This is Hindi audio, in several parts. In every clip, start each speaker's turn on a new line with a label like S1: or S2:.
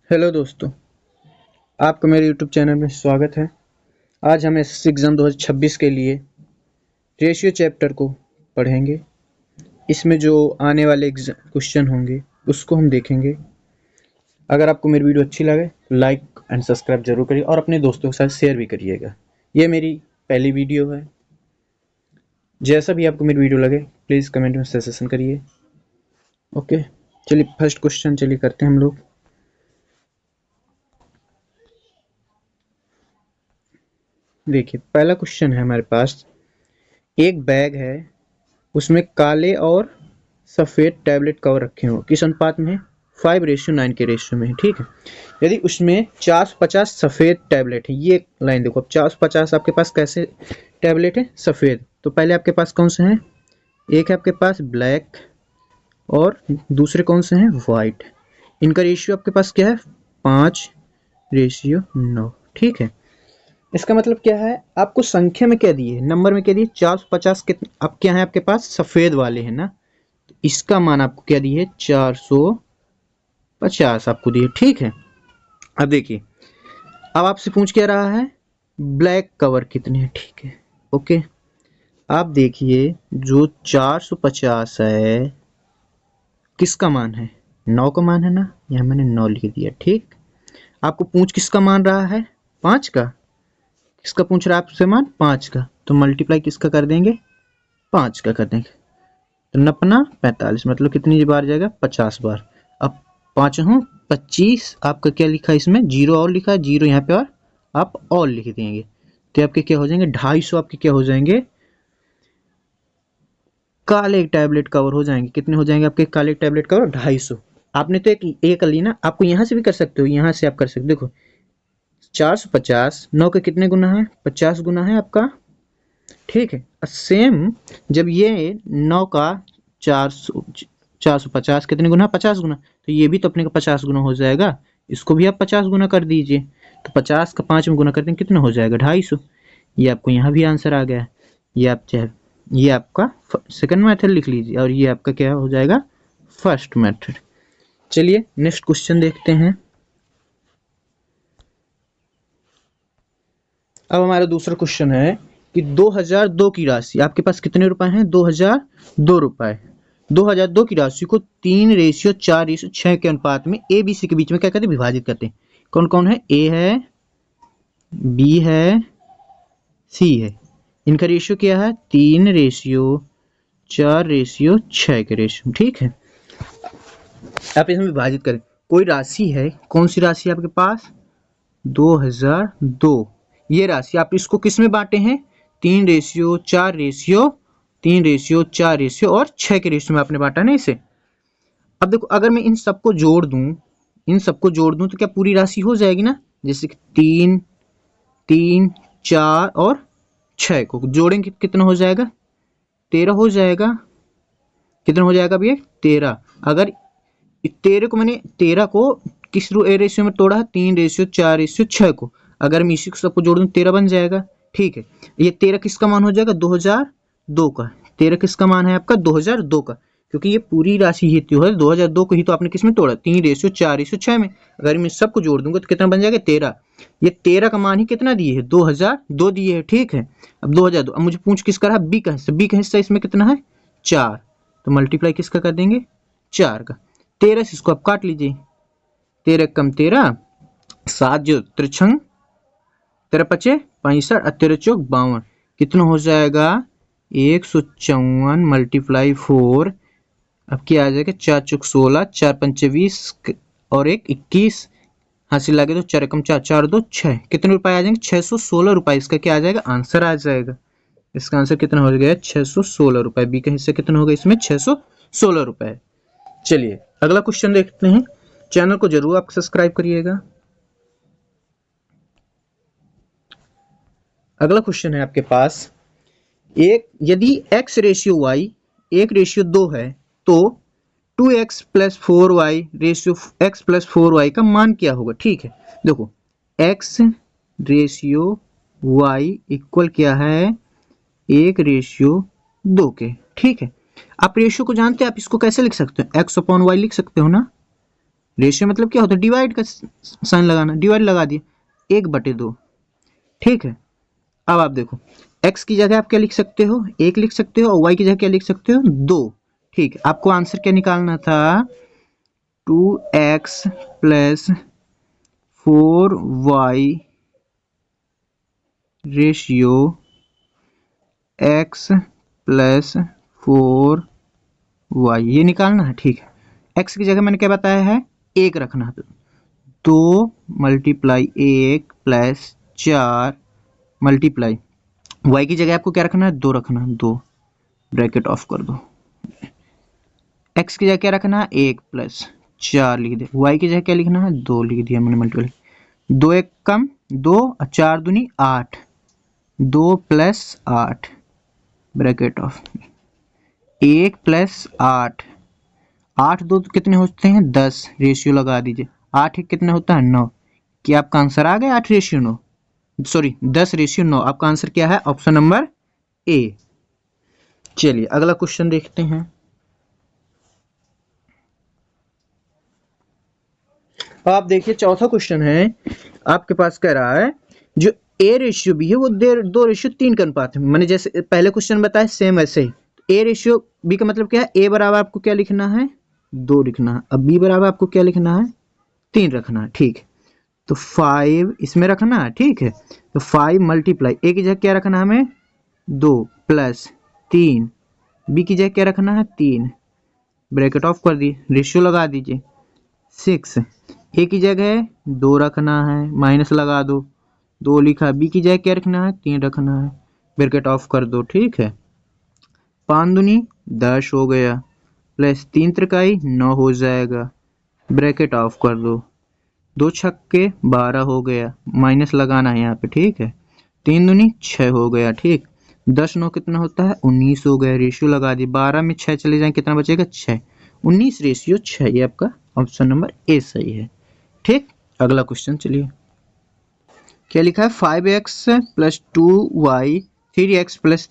S1: हेलो दोस्तों, आपका मेरे यूट्यूब चैनल में स्वागत है। आज हम एसएससी एग्ज़ाम 2026 के लिए रेशियो चैप्टर को पढ़ेंगे। इसमें जो आने वाले क्वेश्चन होंगे उसको हम देखेंगे। अगर आपको मेरी वीडियो अच्छी लगे तो लाइक एंड सब्सक्राइब जरूर करिए और अपने दोस्तों के साथ शेयर भी करिएगा। ये मेरी पहली वीडियो है। जैसा भी आपको मेरी वीडियो लगे प्लीज़ कमेंट में सजेशन करिए। ओके, चलिए फर्स्ट क्वेश्चन चलिए करते हैं हम लोग। देखिए पहला क्वेश्चन है हमारे पास। एक बैग है, उसमें काले और सफ़ेद टैबलेट कवर रखे हों। किस अनुपात में है? 5:9 के रेशियो में है। ठीक है, यदि उसमें 450 सफ़ेद टैबलेट है। ये लाइन देखो, अब 450 आपके पास कैसे टैबलेट है? सफ़ेद। तो पहले आपके पास कौन से हैं? एक है आपके पास ब्लैक और दूसरे कौन से हैं? वाइट। इनका रेशियो आपके पास क्या है? 5:9। ठीक है, इसका मतलब क्या है? आपको संख्या में क्या दिए, नंबर में क्या दिए? 450 के अब क्या है आपके पास? सफ़ेद वाले हैं ना, तो इसका मान आपको क्या दिए? 450 आपको दिए। ठीक है, अब देखिए, अब आपसे पूछ क्या रहा है? ब्लैक कवर कितने हैं? ठीक है, ओके। आप देखिए, जो 450 है किसका मान है? 9 का मान है ना, यहाँ मैंने 9 लिख दिया। ठीक, आपको पूछ किसका मान रहा है? 5 का। किसका पूछ रहा है आपसे मान? 5 का। तो मल्टीप्लाई किसका कर देंगे? 5 का कर देंगे। तो नपना 45 मतलब कितनी बार जाएगा? 50 बार। अब 5 हूँ 25, आपका क्या लिखा है इसमें? जीरो और लिखा है, जीरो यहाँ पे और आप और लिख देंगे तो आपके क्या हो जाएंगे? 250 आपके क्या हो जाएंगे? काले टैबलेट कवर हो जाएंगे। कितने हो जाएंगे आपके काले टैबलेट कवर? 250। आपने तो एक ली ना, आपको यहाँ से भी कर सकते हो, यहाँ से आप कर सकते हो। देखो 450 9 के कितने गुना है? 50 गुना है आपका। ठीक है, सेम जब ये 9 का 450 कितने गुना? 50 गुना। तो ये भी तो अपने का 50 गुना हो जाएगा। इसको भी आप 50 गुना कर दीजिए। तो 50 का 5 में गुना करते हैं, कितना हो जाएगा? 250। ये आपको यहाँ भी आंसर आ गया है। ये आप चाहे ये आपका सेकंड मेथड लिख लीजिए और ये आपका क्या हो जाएगा? First method. चलिए नेक्स्ट क्वेश्चन देखते हैं। अब हमारा दूसरा क्वेश्चन है कि 2002 की राशि आपके पास कितने रुपए हैं? 2002 रुपए। 2002 की राशि को 3:4:6 के अनुपात में ए बी सी के बीच में क्या करते हैं? विभाजित करते हैं। कौन कौन है? ए है, बी है, सी है। इनका रेशियो क्या है? 3:4:6 के रेशियो। ठीक है, आप इसमें विभाजित करें। कोई राशि है, कौन सी राशि है आपके पास? 2002। ये राशि आप इसको किस में बांटे हैं? 3:4:6 और 6 के रेशियो में आपने बांटा ना इसे। अब देखो, अगर मैं इन सबको जोड़ दूं तो क्या पूरी राशि हो जाएगी ना? जैसे कि 3 3 4 और 6 को जोड़ेंगे कितना हो जाएगा? 13 हो जाएगा। कितना हो जाएगा भैया? 13। अगर 13 को किस रेशियो में तोड़ा है? 3:4:6 को। अगर मैं इसी को सबको जोड़ दूं 13 बन जाएगा। ठीक है, ये 13 किसका मान हो जाएगा? 2002 का। 13 किसका मान है आपका? 2002 का, क्योंकि ये पूरी राशि ही तो है। 2002 को ही तो आपने किसमें तोड़ा? 3:4:6 में। अगर मैं सबको जोड़ दूंगा तो कितना बन जाएगा? 13। ये 13 का मान ही कितना दिए है? 2002 दिए है। ठीक है, अब 2002। अब मुझे पूछ किसका रहा? बी का हिस्सा। बी का हिस्सा इसमें कितना है? 4। तो मल्टीप्लाई किसका कर देंगे? 4 का। 13 से इसको आप काट लीजिए। 13 कम 13, 7 जो त्रिछंग 13 पचे 65 और 13 चौक 52। कितना हो जाएगा? 154 मल्टीप्लाई 4। अब क्या आ जाएगा? 4 चौक 16, 4 पंचे 20 और 1 21। हासिल लगे तो 4 कम 4 4 2 6। कितने रुपए आ जाएंगे? 616 रुपए। इसका क्या आ जाएगा? आंसर आ जाएगा। इसका आंसर कितना हो गया? 616 रुपए। बी का हिस्सा कितना होगा इसमें? 616 रुपए। चलिए अगला क्वेश्चन देखते हैं। चैनल को जरूर आप सब्सक्राइब करिएगा। अगला क्वेश्चन है आपके पास। यदि x/y 1:2 है तो 2x+4y का मान क्या होगा? ठीक है, देखो x/y इक्वल क्या है? 1:2 के। ठीक है, आप रेशियो को जानते हैं, आप इसको कैसे लिख सकते हो? x/y लिख सकते हो ना। रेशियो मतलब क्या होता है, डिवाइड का साइन लगाना, डिवाइड लगा दिया 1/2, ठीक है। अब आप देखो x की जगह आप क्या लिख सकते हो, 1 लिख सकते हो, और y की जगह क्या लिख सकते हो, 2, ठीक है। आपको आंसर क्या निकालना था, 2x plus 4y ratio x plus 4y, ये निकालना है, ठीक है। x की जगह मैंने क्या बताया है, 1 रखना है, 2 मल्टीप्लाई 1 प्लस 4 मल्टीप्लाई, y की जगह आपको क्या रखना है, 2 रखना है, 2 ब्रैकेट ऑफ कर दो। x की जगह क्या रखना है, 1 प्लस 4 लिख दे, y की जगह क्या लिखना है, 2 लिख दिया मैंने मल्टीप्लाई, 2 1 कम 2 और 4 दूनी 8, 2 प्लस 8 ब्रैकेट ऑफ, 1 प्लस 8, 8 2 तो कितने होते हैं, 10, रेशियो लगा दीजिए, 8 1 कितना होता है, 9। क्या आपका आंसर आ गया 8:9, सॉरी 10:9। आपका आंसर क्या है, ऑप्शन नंबर ए। चलिए अगला क्वेश्चन देखते हैं। आप देखिए चौथा क्वेश्चन है, आपके पास कह रहा है जो ए रेशियो बी है वो 2:3 का अनुपात है, मैंने जैसे पहले क्वेश्चन बताया सेम ऐसे ही। ए रेशियो बी का मतलब क्या है, ए बराबर आपको क्या लिखना है, 2 लिखना है, अब बी बराबर आपको क्या लिखना है, 3 रखना है, ठीक है। तो 5 इसमें रखना है, ठीक है। तो 5 मल्टीप्लाई ए की जगह क्या रखना है हमें, 2 प्लस 3, बी की जगह क्या रखना है, 3 ब्रैकेट ऑफ कर दिए, रेशियो लगा दीजिए 6, ए की जगह 2 रखना है, माइनस लगा दो, 2 लिखा, बी की जगह क्या रखना है, 3 रखना है, ब्रैकेट ऑफ कर दो, ठीक है। 5 दूनी 10 हो गया, प्लस 3 त्रिकाई 9 हो जाएगा, ब्रैकेट ऑफ कर दो, 2 छक्के 12 हो गया, माइनस लगाना है यहाँ पे, ठीक है। 3 दूनी 6 हो गया, ठीक। 10 9 कितना होता है, 19 हो गया, रेशियो लगा दी, 12 में 6 चले जाए कितना बचेगा, 6, 19:6, ये आपका ऑप्शन नंबर ए सही है, ठीक। अगला क्वेश्चन चलिए, क्या लिखा है, 5x plus 2y 3x plus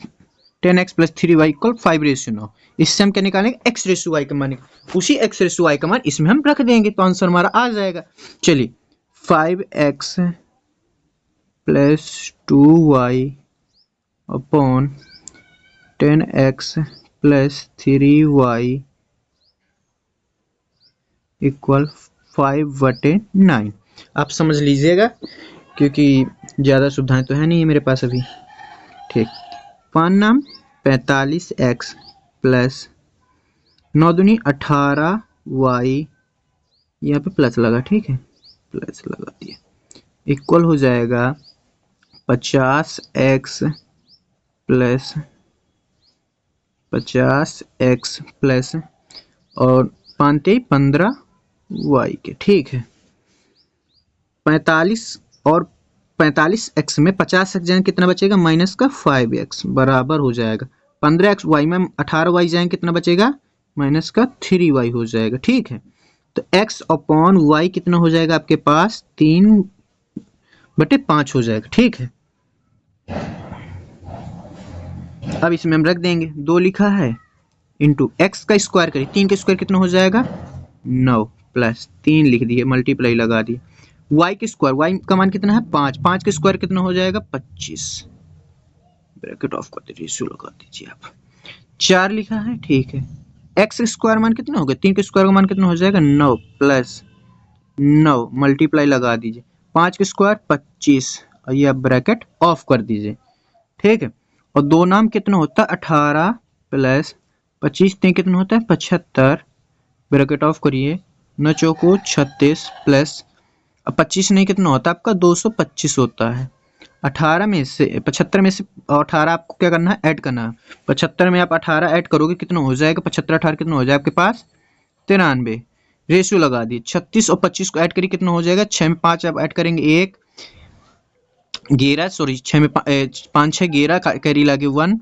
S1: 10x plus 3y equal 5:9। इससे हम क्या निकालेंगे, x रेशियो y का मान, उसी x रेशियो y का मान इसमें हम रख देंगे तो आंसर हमारा आ जाएगा। चलिए 5x plus 2y upon 10x plus 3y equal 5/9। आप समझ लीजिएगा क्योंकि ज़्यादा सुविधाएं तो है नहीं मेरे पास अभी, ठीक। 5 नाम 45x प्लस 9 दूनी 18y, यहाँ पे प्लस लगा, ठीक है, प्लस लगा दिया, इक्वल हो जाएगा 50x प्लस और 15y के, ठीक है। 45 और 45x में 50x जाएंगे कितना बचेगा, माइनस का 5x बराबर हो जाएगा 15x, y में 18y जाएंगे कितना बचेगा, माइनस का 3y हो जाएगा, ठीक है। तो x अपॉन y कितना हो जाएगा आपके पास, 3/5 हो जाएगा, ठीक है। अब इसमें हम रख देंगे, 2 लिखा है इंटू x का स्क्वायर करिए, 3 का स्क्वायर कितना हो जाएगा, 9 प्लस 3 लिख दिए, मल्टीप्लाई लगा दिए, y के स्क्वायर, y का मान कितना है 5, 5 के स्क्वायर कितना हो जाएगा 25, ब्रैकेट ऑफ कर दीजिए, रेशियो लगा दीजिए आप, 4 लिखा है, ठीक है। x स्क्वायर मान कितना होगा, 3 के स्क्वायर का मान कितना हो जाएगा 9 प्लस 9 मल्टीप्लाई लगा दीजिए, 5 के स्क्वायर 25, और ये ब्रैकेट ऑफ कर दीजिए, ठीक है। और 2 नाम कितना होता है 18 प्लस 25 3 कितना होता है 75, ब्रैकेट ऑफ करिए, 9 चौको 36 प्लस 25 नहीं कितना होता है आपका 225 होता है, 18 में से 75 में से 18 आपको क्या करना है, ऐड करना है, 75 में आप 18 ऐड करोगे कितना हो जाएगा, 75 18 कितना हो जाएगा आपके पास 93, रेशियो लगा दी, 36 और 25 को ऐड करिए कितना हो जाएगा, 6 में 5 आप ऐड करेंगे 1 11, सॉरी 6 में 5 6 11, कैरी लगे 1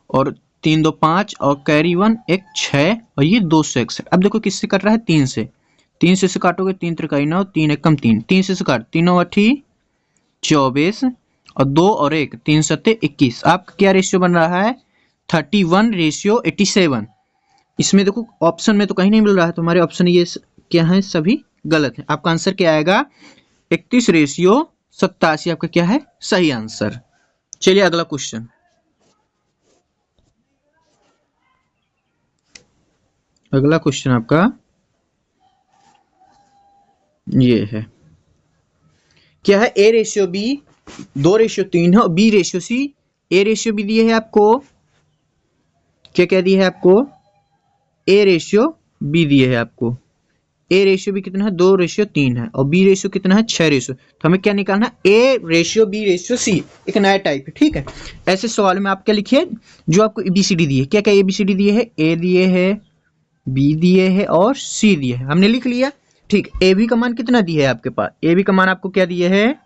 S1: और 3 2 5 और कैरी 1 1 6 और ये 261। अब देखो किससे कट रहा है, 3 से, 3 से काटोगे 3 त्रिकाई 9, 3 1 कम 3, 3 से काट 3 9 8 24 और 2 और 1 3 7 21। आपका क्या रेशियो बन रहा है, 31:87। इसमें देखो ऑप्शन में तो कहीं नहीं मिल रहा है, तो हमारे ऑप्शन ये क्या है, सभी गलत है। आपका आंसर क्या आएगा, 31:87 आपका क्या है सही आंसर। चलिए अगला क्वेश्चन। अगला क्वेश्चन आपका ये है, क्या है, A/B 2:3 है और B/C। A/B दिए है आपको, क्या क्या दिया है आपको, A/B दिए है आपको। A/B कितना है, 2:3 है और B रेशियो कितना है 6 तो हमें क्या निकालना है, A/B/C। एक नया टाइप है, ठीक है। ऐसे सवाल में आप क्या लिखिए, जो आपको ABCD दिए, क्या क्या ABCD दिए है, A दिए है, B दिए है और C दिए है, हमने लिख लिया, ठीक। AB का मान कितना दिया है आपके पास, AB का मान आपको क्या दिए है,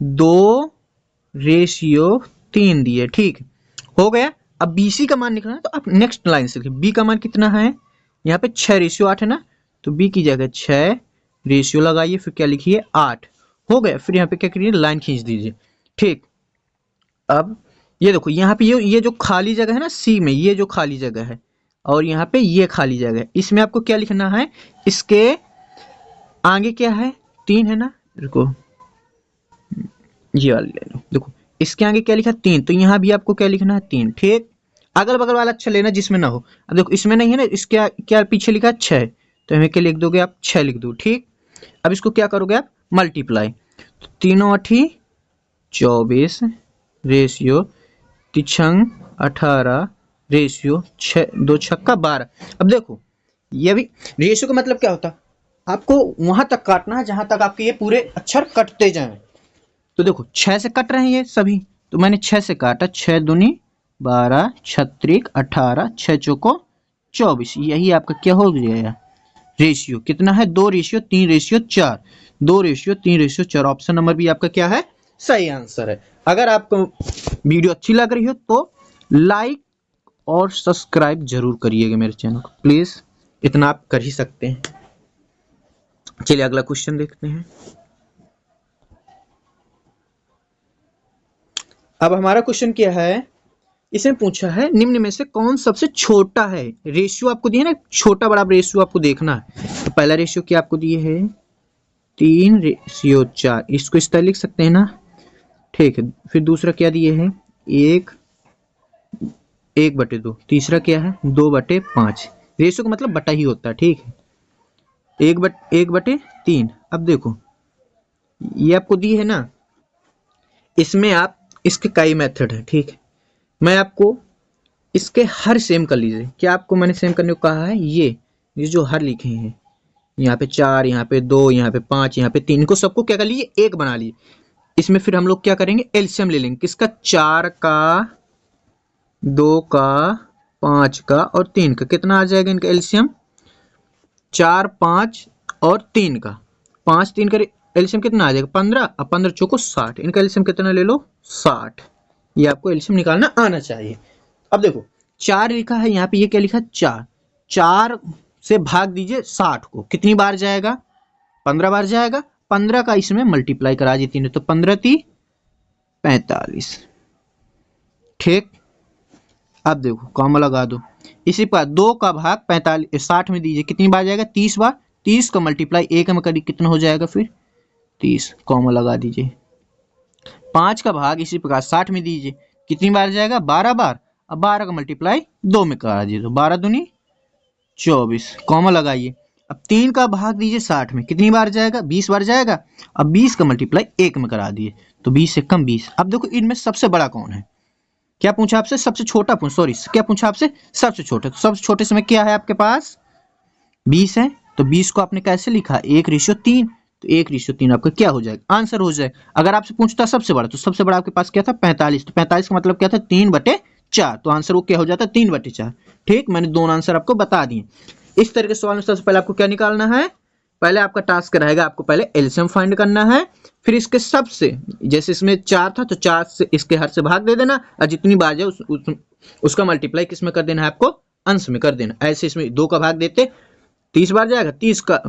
S1: 2:3 दिए, ठीक हो गया। अब BC का मान निकलना है तो आप नेक्स्ट लाइन से लिखिए, B का मान कितना है, यहाँ पे 6:8 है ना, तो B की जगह 6 रेशियो लगाइए, फिर क्या लिखिए 8, हो गया। फिर यहाँ पे क्या करिए, लाइन खींच दीजिए, ठीक। अब ये देखो, यहाँ पे ये जो खाली जगह है ना C में, ये जो खाली जगह है और यहाँ पे ये खाली जगह है, इसमें आपको क्या लिखना है, इसके आगे क्या है, 3 है ना, रुको ये वाला ले लो, देखो इसके आगे क्या लिखा 3, तो यहाँ भी आपको क्या लिखना है 3, ठीक। अगल बगल वाला अच्छा लेना जिसमें ना हो, अब देखो इसमें नहीं है ना, इसके क्या पीछे लिखा है 6, तो हमें क्या लिख दोगे आप, 6 लिख दो, ठीक। अब इसको क्या करोगे आप, मल्टीप्लाई, तो 3 24 रेशियो 3 18 रेशियो 6 2 छक्का 12। अब देखो ये भी रेशियो का मतलब क्या होता है, आपको वहां तक काटना है जहां तक आपके ये पूरे अक्षर कटते जाएं। तो देखो 6 से कट रहे हैं ये सभी, तो मैंने 6 से काटा, 6 दूनी 12 छत्रिक 18 6 चौको 24, यही आपका क्या हो गया रेशियो, कितना है 2:3:4, 2:3:4। ऑप्शन नंबर भी आपका क्या है सही आंसर है। अगर आपको वीडियो अच्छी लग रही हो तो लाइक और सब्सक्राइब जरूर करिएगा मेरे चैनल को, प्लीज इतना आप कर ही सकते हैं। चलिए अगला क्वेश्चन देखते हैं। अब हमारा क्वेश्चन क्या है, इसमें पूछा है निम्न में से कौन सबसे छोटा है, रेशियो आपको दिए ना, छोटा बड़ा रेशियो आपको देखना है। तो पहला रेशियो क्या आपको दिए है, 3:4, इसको इस तरह लिख सकते हैं ना, ठीक है। फिर दूसरा क्या दिए है, 1/2, तीसरा क्या है 2/5, रेशियो का मतलब बटा ही होता है, ठीक है, 1/3। अब देखो ये आपको दी है ना, इसमें आप इसके कई मेथड है, ठीक है। मैं आपको इसके हर सेम कर लीजिए, क्या आपको मैंने सेम करने को कहा है, ये जो हर लिखे हैं, यहाँ पे 4, यहाँ पे 2, यहाँ पे 5, यहाँ पे 3, इनको सबको क्या कर लीजिए एक बना लीजिए। इसमें फिर हम लोग क्या करेंगे, एलसीएम ले लेंगे, किसका, 4 का, 2 का, 5 का और 3 का, कितना आ जाएगा इनका एलसीएम, 4 5 और 3 का, 5 3 का एलसीएम कितना आ जाएगा 15, अब 15 चौको 60, इनका एलसीएम कितना ले लो 60, ये आपको एलसीएम निकालना आना चाहिए। अब देखो 4 लिखा है यहाँ पे, ये क्या लिखा 4, 4 से भाग दीजिए 60 को, कितनी बार जाएगा 15 बार जाएगा, 15 का इसमें मल्टीप्लाई करा दीजिए 3, तो 15 × 45, ठीक। अब देखो कॉमा लगा दो, इसी पर 2 का भाग 45 60 में दीजिए, कितनी बार जाएगा 30 बार, 30 का मल्टीप्लाई 1 में करिए, कितना हो जाएगा फिर 30, कॉमा लगा दीजिए। 5 का भाग इसी प्रकार 60 में दीजिए, कितनी बार जाएगा 12 बार, अब 12 का मल्टीप्लाई 2 में करा दीजिए, तो 12 दूनी 24, कॉमा लगाइए। अब 3 का भाग दीजिए 60 में, कितनी बार जाएगा 20 बार जाएगा, अब 20 का मल्टीप्लाई 1 में करा दिए, तो 20 से कम 20। अब देखो इनमें सबसे बड़ा कौन है, क्या पूछा आपसे, सबसे छोटा सॉरी क्या पूछा आपसे, सबसे छोटा, तो सबसे छोटे समय क्या है आपके पास 20 है, तो 20 को आपने कैसे लिखा 1:3, तो 1:3 आपका क्या हो जाएगा आंसर हो जाएगा। अगर आपसे पूछता सबसे बड़ा, तो सबसे बड़ा आपके पास क्या था 45, तो 45 का मतलब क्या था 3/4, तो आंसर वो क्या हो जाता 3/4, ठीक। मैंने दोनों आंसर आपको बता दिए। इस तरह के सवाल में सबसे पहले आपको क्या निकालना है, पहले आपका टास्क रहेगा, आपको पहले एलसीएम फाइंड करना है, फिर इसके सबसे, जैसे इसमें 4 था तो 4 से इसके हर से भाग दे देना, और जितनी बार जाए उसका मल्टीप्लाई किसमें कर देना है, आपको अंश में कर देना। ऐसे इसमें 2 का भाग देते 30 बार जाएगा, 30 का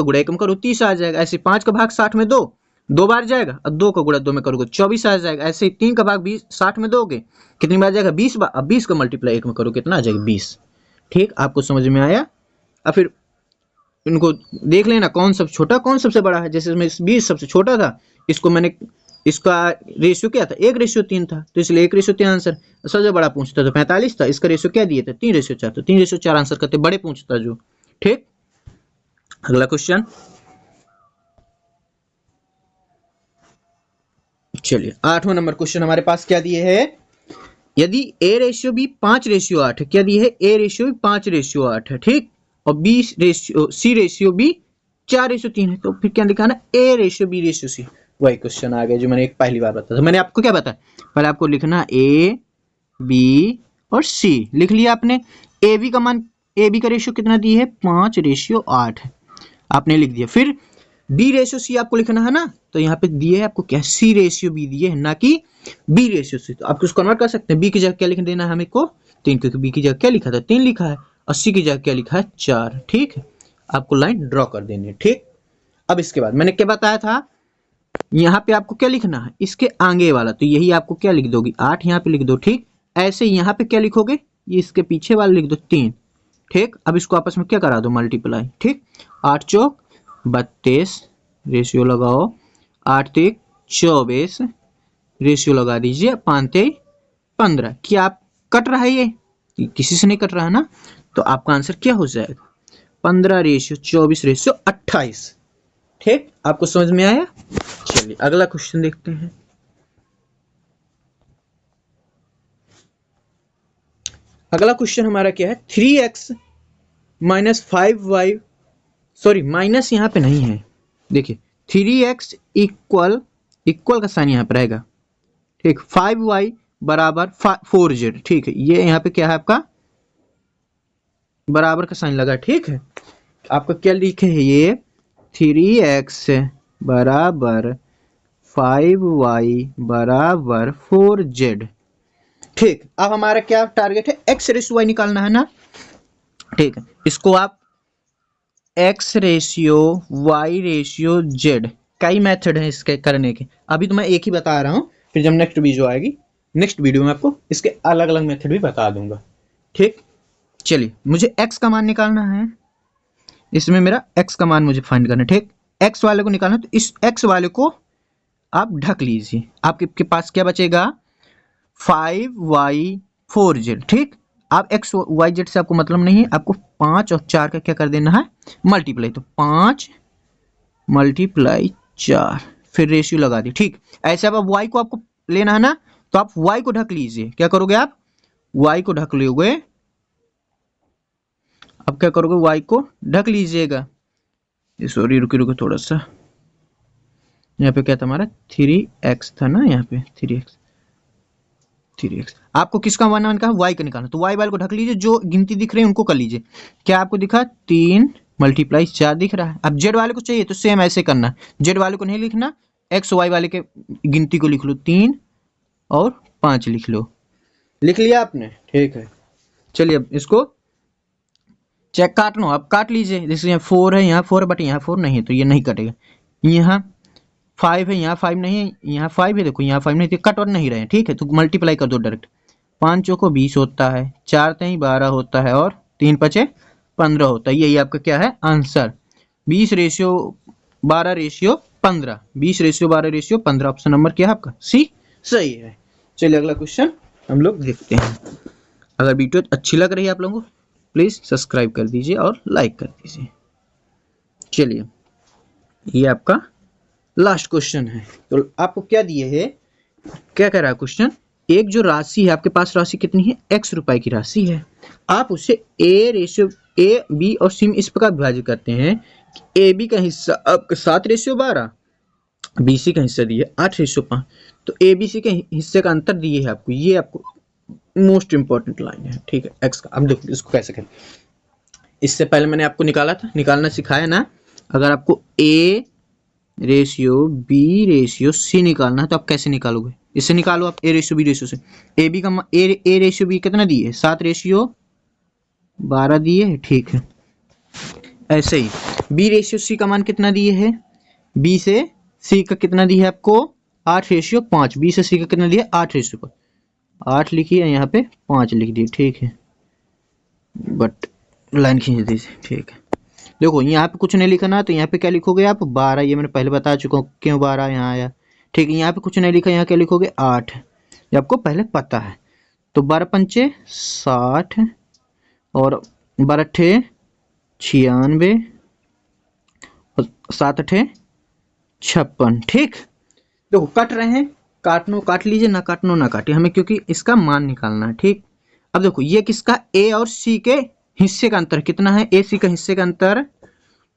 S1: गुणा 1 में करो 30 आ जाएगा। ऐसे 5 का भाग 60 में 2 बार जाएगा, और 2 का गुणा 2 में करोगे 24 आ जाएगा। ऐसे 3 का भाग 20 60 में दोगे, कितनी बार जाएगा 20 बार, अब 20 का मल्टीप्लाई 1 में करो कितना आ जाएगा 20, ठीक। आपको समझ में आया। अब फिर इनको देख लेना कौन सबसे छोटा कौन सबसे बड़ा है। जैसे इसमें 20 सबसे छोटा था, इसको मैंने इसका रेशियो क्या था 1:3 था, तो इसलिए 1:3 आंसर। सबसे बड़ा पूछता तो 45 था, इसका रेशियो क्या दिए थे 3:4, तो 3:4 आंसर करते, बड़े पूछता जो। ठीक, अगला क्वेश्चन। चलिए 8वां नंबर क्वेश्चन हमारे पास क्या दिए है, यदि A/B 5:8 है, क्या दिए है A/B 5:8 है, ठीक, और C/B 4:3 है, तो फिर क्या लिखाना A/B/C। वही क्वेश्चन आ गया जो मैंने एक पहली बार बताया था। मैंने आपको क्या बताया, पहले आपको लिखना A, B और C लिख लिया आपने। AB का मान, AB का रेशियो कितना दिए है 5:8 आपने लिख दिया। फिर B/C आपको लिखना है ना, तो यहाँ पे दिए है आपको क्या C/B दिए है, ना कि B/C। तो आपको उसको कन्वर्ट कर सकते हैं, B की जगह क्या लिख देना है हमें को 3, क्योंकि B की जगह क्या लिखा था 3 लिखा है, और C की जगह क्या लिखा है 4। ठीक है, आपको लाइन ड्रॉ कर देनी है। ठीक, अब इसके बाद मैंने क्या बताया था, यहाँ पे आपको क्या लिखना है इसके आगे वाला, तो यही आपको क्या लिख दोगी 8 यहाँ पे लिख दो। ठीक, ऐसे यहाँ पे क्या लिखोगे, ये इसके पीछे वाला लिख दो 3। ठीक, अब इसको आपस में क्या करा दो मल्टीप्लाई। ठीक, 8 चौक 32 रेशियो लगाओ, 8 3 24 रेशियो लगा दीजिए, 5 3 15। क्या आप कट रहा है, ये किसी से नहीं कट रहा है ना, तो आपका आंसर क्या हो जाएगा 15:24:28। ठीक, आपको समझ में आया। चलिए अगला क्वेश्चन देखते हैं। अगला क्वेश्चन हमारा क्या है, 3x minus 5y, sorry minus यहाँ पे नहीं है, देखिए 3x इक्वल का साइन यहाँ पे रहेगा। ठीक, 5y बराबर 4z। ठीक है, ये यहाँ पे क्या है आपका बराबर का साइन लगा। ठीक है, आपका क्या लिखे है ये 3x बराबर 5y बराबर 4z। ठीक, अब हमारा क्या टारगेट है x/y निकालना है ना। ठीक है, इसको आप x/y/z, कई मेथड है इसके करने के, अभी तो मैं एक ही बता रहा हूं, फिर जब नेक्स्ट वीडियो आएगी नेक्स्ट वीडियो में आपको इसके अलग अलग मेथड भी बता दूंगा। ठीक, चलिए मुझे x का मान निकालना है, इसमें मेरा x का मान मुझे फाइंड करना है। ठीक, x वाले को निकालना, तो इस x वाले को आप ढक लीजिए, आपके पास क्या बचेगा 5y4z। ठीक, आप x y z से आपको मतलब नहीं है, आपको 5 और 4 का क्या कर देना है मल्टीप्लाई, तो 5 × 4 फिर रेशियो लगा दी। ठीक, ऐसे अब y को आपको लेना है ना, तो आप y को ढक लीजिए। क्या करोगे आप y को ढक लोगे, अब क्या करोगे y को ढक लीजिएगा। सॉरी रुको थोड़ा सा, यहाँ पे क्या था हमारा 3x था ना, यहाँ पे 3x आपको किसका मान कहा y का निकालना, तो y वाले को ढक लीजिए, जो गिनती दिख रही है उनको कर लीजिए। क्या आपको दिखा 3 × 4 दिख रहा है। अब z वाले को चाहिए तो सेम ऐसे करना, z वाले को नहीं लिखना, x y वाले के गिनती को लिख लो, 3 और 5 लिख लो। लिख लिया आपने। ठीक है, चलिए अब इसको चेक काट लो, आप काट लीजिए। जैसे यहाँ 4 है, यहाँ 4 है, बट यहाँ 4 नहीं है तो ये नहीं कटेगा। यहाँ 5 है, यहाँ 5 नहीं है, यहाँ 5 है, देखो यहाँ 5 नहीं, तो कट और नहीं रहे। ठीक है, तो मल्टीप्लाई कर दो डायरेक्ट, 5 चौको 20 होता है, 4 3 12 होता है, और 3 5 15 होता है। यही आपका क्या है आंसर 20:12:15, 20:12:15। ऑप्शन नंबर क्या है आपका सी सही है। चलिए अगला क्वेश्चन हम लोग देखते हैं। अगर वीडियो अच्छी लग रही है आप लोगों को प्लीज सब्सक्राइब कर दीजिए और लाइक कर दीजिए। चलिए ये आपका लास्ट क्वेश्चन है, तो आपको क्या दिए है, क्या कह रहा है क्वेश्चन, एक जो राशि है आपके पास, राशि कितनी है x रुपए की राशि है, आप उसे a, b और c में इस प्रकार विभाजित करते हैं कि ab का हिस्सा आपका 7:12, bc का हिस्सा दिए 8:5, तो abc के हिस्से का अंतर दिए है आपको, ये आपको मोस्ट इंपॉर्टेंट लाइन है। ठीक है, x का, अब देखो इसको कैसे करें, इससे पहले मैंने आपको निकालना सिखाया ना। अगर आपको a/b/c निकालना है तो आप कैसे निकालोगे, इससे निकालो आप a/b से। a रेशियो b कितना दिए है 7:12 दिए है। ठीक है, ऐसे ही b/c का मान कितना दिए है, b से c का कितना दिया है आपको 8:5, b से c का कितना दिया 8:5, 8 लिखिए, यहाँ पे 5 लिख दिए। ठीक है, बट लाइन खींच दीजिए। ठीक है, देखो यहाँ पे कुछ नहीं लिखा ना, तो यहाँ पे क्या लिखोगे आप 12, ये मैंने पहले बता चुका हूँ क्यों 12 यहाँ आया। ठीक है, यहाँ पे कुछ नहीं लिखा, यहाँ क्या लिखोगे 8, ये आपको पहले पता है। तो 12 पंचे 60 और 12 अट्ठे 96 और 7 अट्ठे 56। ठीक, देखो कट रहे हैं, काटनो काट लीजिए, ना काटनो ना काटिए, हमें क्योंकि इसका मान निकालना है। ठीक, अब देखो ये किसका ए और सी के हिस्से का अंतर कितना है, ए सी का हिस्से का अंतर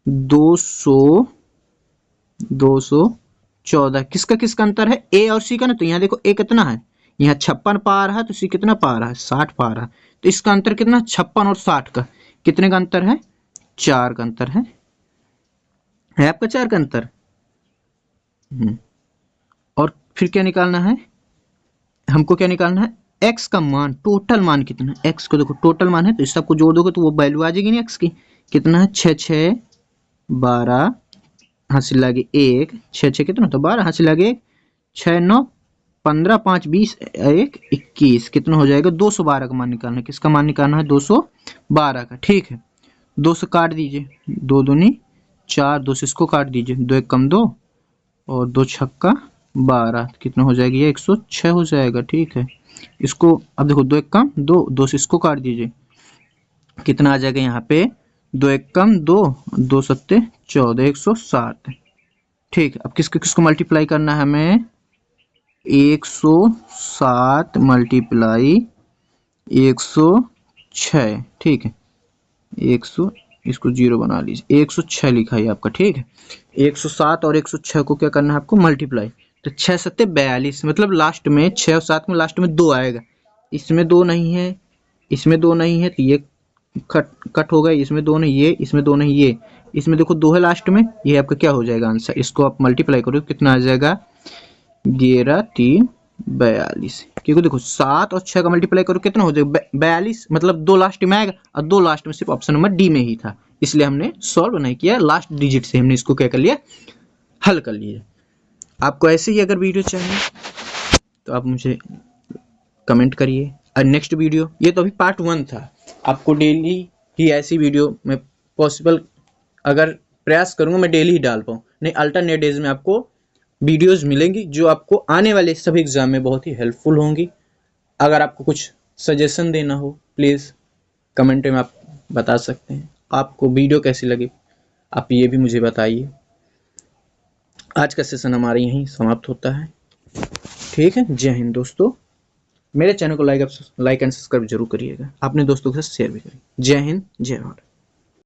S1: 214। किसका किसका अंतर है, ए और सी का ना। तो यहाँ देखो ए कितना है, यहाँ 56 पा रहा है, तो सी कितना पा रहा है 60 पा रहा है। तो इसका अंतर कितना 56 और 60 का कितने का अंतर है, 4 का अंतर है आपका 4 का अंतर। और फिर क्या निकालना है हमको, क्या निकालना है x का मान, टोटल मान कितना है, x को देखो टोटल मान है, तो इस सबको जोड़ दोगे तो वो वैल्यू आ जाएगी ना x की। कितना है 6 6 12 हासिल लागे 1, 6 6 कितना तो 12 हासिल लागे 1, 6 9 15 5 20 1 21, कितना हो जाएगा 212 का मान निकालना है। किसका मान निकालना है 212 का। ठीक है, 2 से काट दीजिए, 2 दूनी 4, 2 से इसको काट दीजिए, 2 एक कम 2 और 2 छक्का 12, कितना हो जाएगा ये 106 हो जाएगा। ठीक है, इसको अब देखो 2 एक कम 2, 2 से इसको काट दीजिए, कितना आ जाएगा यहाँ पे 2 एक कम 2, 2 सत्ते 14, 107। ठीक, अब किसको किसको मल्टीप्लाई करना है हमें, 107 मल्टीप्लाई 106। ठीक है, 100, इसको 0 बना लीजिए, 106 लिखा है आपका। ठीक है, 107 और 106 को क्या करना है आपको मल्टीप्लाई, तो 6 सत्ते 42, मतलब लास्ट में 6 और 7 में लास्ट में 2 आएगा, इसमें 2 नहीं है, इसमें 2 नहीं है, तो ये कट हो गया, इसमें 2 नहीं, ये इसमें 2 नहीं, ये इसमें देखो 2 है लास्ट में, ये आपका क्या हो जाएगा आंसर। इसको आप मल्टीप्लाई करो कितना आ जाएगा 11 3 42, क्योंकि देखो 7 और 6 का मल्टीप्लाई करो कितना हो जाएगा 42, मतलब 2 लास्ट में आएगा, और 2 लास्ट में सिर्फ ऑप्शन नंबर डी में ही था, इसलिए हमने सॉल्व नहीं किया, लास्ट डिजिट से हमने इसको क्या कर लिया हल कर लिया। आपको ऐसे ही अगर वीडियो चाहिए तो आप मुझे कमेंट करिए। और नेक्स्ट वीडियो, ये तो अभी पार्ट 1 था, आपको डेली ही ऐसी वीडियो मैं पॉसिबल अगर प्रयास करूंगा मैं डेली ही डाल पाऊँ, नहीं अल्टरनेट डेज में आपको वीडियोस मिलेंगी जो आपको आने वाले सभी एग्जाम में बहुत ही हेल्पफुल होंगी। अगर आपको कुछ सजेशन देना हो प्लीज़ कमेंट में आप बता सकते हैं, आपको वीडियो कैसी लगी आप ये भी मुझे बताइए। आज का सेशन हमारा यहीं समाप्त होता है। ठीक है, जय हिंद दोस्तों, मेरे चैनल को लाइक एंड सब्सक्राइब जरूर करिएगा, अपने दोस्तों के साथ शेयर भी करिए। जय हिंद, जय भारत।